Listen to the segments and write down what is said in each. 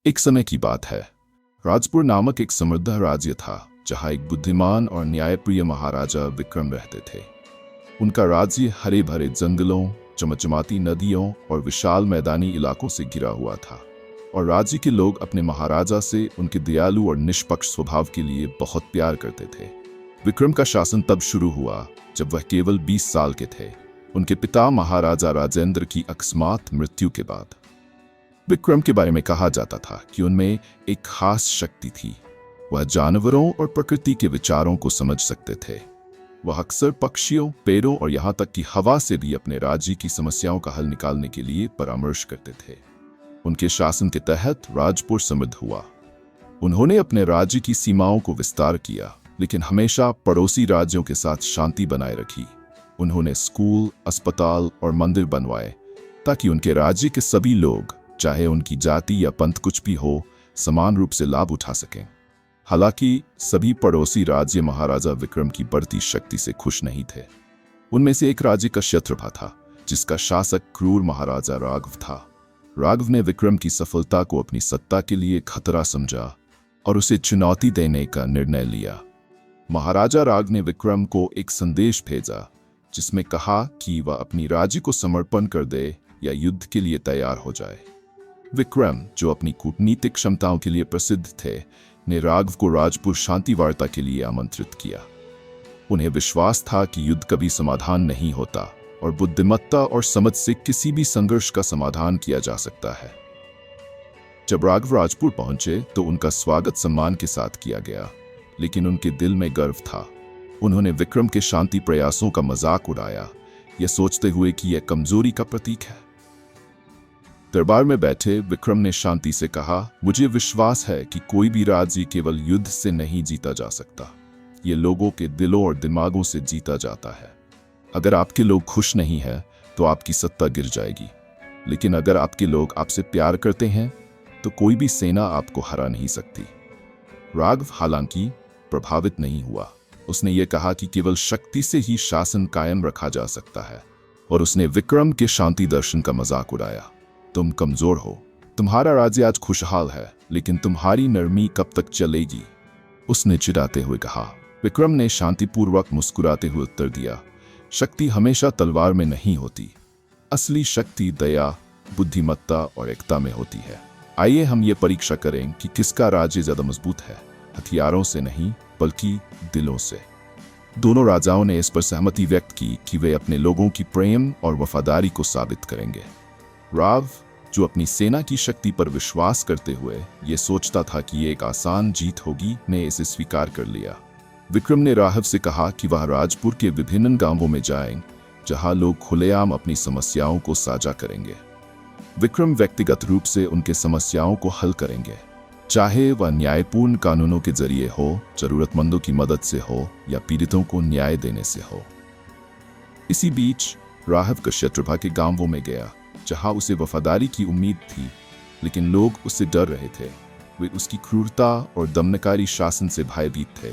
एक समय की बात है। राजपुर नामक एक समृद्ध राज्य था जहां एक बुद्धिमान और न्यायप्रिय महाराजा विक्रम रहते थे। उनका राज्य हरे भरे जंगलों, चमचमाती नदियों और विशाल मैदानी इलाकों से घिरा हुआ था और राज्य के लोग अपने महाराजा से उनके दयालु और निष्पक्ष स्वभाव के लिए बहुत प्यार करते थे। विक्रम का शासन तब शुरू हुआ जब वह केवल 20 साल के थे, उनके पिता महाराजा राजेंद्र की अकस्मात मृत्यु के बाद। विक्रम के बारे में कहा जाता था कि उनमें एक खास शक्ति थी। वह जानवरों और प्रकृति के विचारों को समझ सकते थे। वह अक्सर पक्षियों, पेड़ों और यहाँ तक कि हवा से भी अपने राज्य की समस्याओं का हल निकालने के लिए परामर्श करते थे। उनके शासन के तहत राजपुर समृद्ध हुआ। उन्होंने अपने राज्य की सीमाओं को विस्तार किया, लेकिन हमेशा पड़ोसी राज्यों के साथ शांति बनाए रखी। उन्होंने स्कूल, अस्पताल और मंदिर बनवाए ताकि उनके राज्य के सभी लोग, चाहे उनकी जाति या पंथ कुछ भी हो, समान रूप से लाभ उठा सकें। हालांकि सभी पड़ोसी राज्य महाराजा विक्रम की बढ़ती शक्ति से खुश नहीं थे। उनमें से एक राज्य का क्षत्रप था जिसका शासक क्रूर महाराजा राघव था। राघव ने विक्रम की सफलता को अपनी सत्ता के लिए खतरा समझा और उसे चुनौती देने का निर्णय लिया। महाराजा राघव ने विक्रम को एक संदेश भेजा जिसमें कहा कि वह अपनी राज्य को समर्पण कर दे या युद्ध के लिए तैयार हो जाए। विक्रम, जो अपनी कूटनीतिक क्षमताओं के लिए प्रसिद्ध थे, ने राघव को राजपुर शांति वार्ता के लिए आमंत्रित किया। उन्हें विश्वास था कि युद्ध कभी समाधान नहीं होता और बुद्धिमत्ता और समझ से किसी भी संघर्ष का समाधान किया जा सकता है। जब राघव राजपुर पहुंचे तो उनका स्वागत सम्मान के साथ किया गया, लेकिन उनके दिल में गर्व था। उन्होंने विक्रम के शांति प्रयासों का मजाक उड़ाया, यह सोचते हुए कि यह कमजोरी का प्रतीक है। दरबार में बैठे विक्रम ने शांति से कहा, मुझे विश्वास है कि कोई भी राज्य केवल युद्ध से नहीं जीता जा सकता। ये लोगों के दिलों और दिमागों से जीता जाता है। अगर आपके लोग खुश नहीं हैं तो आपकी सत्ता गिर जाएगी, लेकिन अगर आपके लोग आपसे प्यार करते हैं तो कोई भी सेना आपको हरा नहीं सकती। राघव हालांकि प्रभावित नहीं हुआ। उसने ये कहा कि केवल शक्ति से ही शासन कायम रखा जा सकता है और उसने विक्रम के शांति दर्शन का मजाक उड़ाया। तुम कमजोर हो, तुम्हारा राज्य आज खुशहाल है, लेकिन तुम्हारी नरमी कब तक चलेगी? उसने चिढ़ाते हुए कहा। विक्रम ने शांतिपूर्वक मुस्कुराते हुए उत्तर दिया, शक्ति हमेशा तलवार में नहीं होती। असली शक्ति दया, बुद्धिमत्ता और एकता में होती है। आइए हम ये परीक्षा करें कि किसका राज्य ज्यादा मजबूत है, हथियारों से नहीं बल्कि दिलों से। दोनों राजाओं ने इस पर सहमति व्यक्त की कि वे अपने लोगों की प्रेम और वफादारी को साबित करेंगे। राघव, जो अपनी सेना की शक्ति पर विश्वास करते हुए ये सोचता था कि ये एक आसान जीत होगी, ने इसे स्वीकार कर लिया। विक्रम ने राघव से कहा कि वह राजपुर के विभिन्न गांवों में जाएं, जहां लोग खुलेआम अपनी समस्याओं को साझा करेंगे। विक्रम व्यक्तिगत रूप से उनके समस्याओं को हल करेंगे, चाहे वह न्यायपूर्ण कानूनों के जरिए हो, जरूरतमंदों की मदद से हो या पीड़ितों को न्याय देने से हो। इसी बीच राघव का क्षत्रपा के गांवों में गया, जहां उसे वफादारी की उम्मीद थी, लेकिन लोग उससे डर रहे थे। वे उसकी क्रूरता और दमनकारी शासन से भयभीत थे।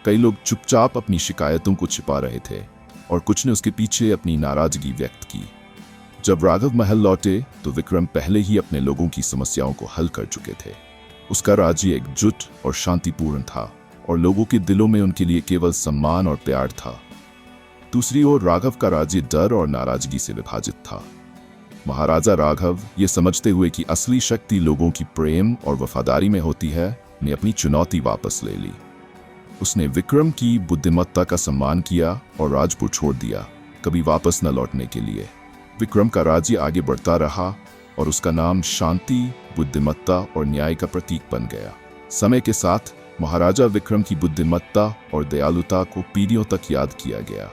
कई लोग चुपचाप अपनी शिकायतों को छिपा रहे थे और कुछ ने उसके पीछे अपनी नाराजगी व्यक्त की। जब राघव महल लौटे तो विक्रम पहले ही अपने लोगों की समस्याओं को हल कर चुके थे। उसका राज्य एकजुट और शांतिपूर्ण था और लोगों के दिलों में उनके लिए केवल सम्मान और प्यार था। दूसरी ओर राघव का राज्य डर और नाराजगी से विभाजित था। महाराजा राघव, ये समझते हुए कि असली शक्ति लोगों की प्रेम और वफादारी में होती है, ने अपनी चुनौती वापस ले ली। उसने विक्रम की बुद्धिमत्ता का सम्मान किया और राजपुर छोड़ दिया, कभी वापस न लौटने के लिए। विक्रम का राज्य आगे बढ़ता रहा और उसका नाम शांति, बुद्धिमत्ता और न्याय का प्रतीक बन गया। समय के साथ महाराजा विक्रम की बुद्धिमत्ता और दयालुता को पीढ़ियों तक याद किया गया।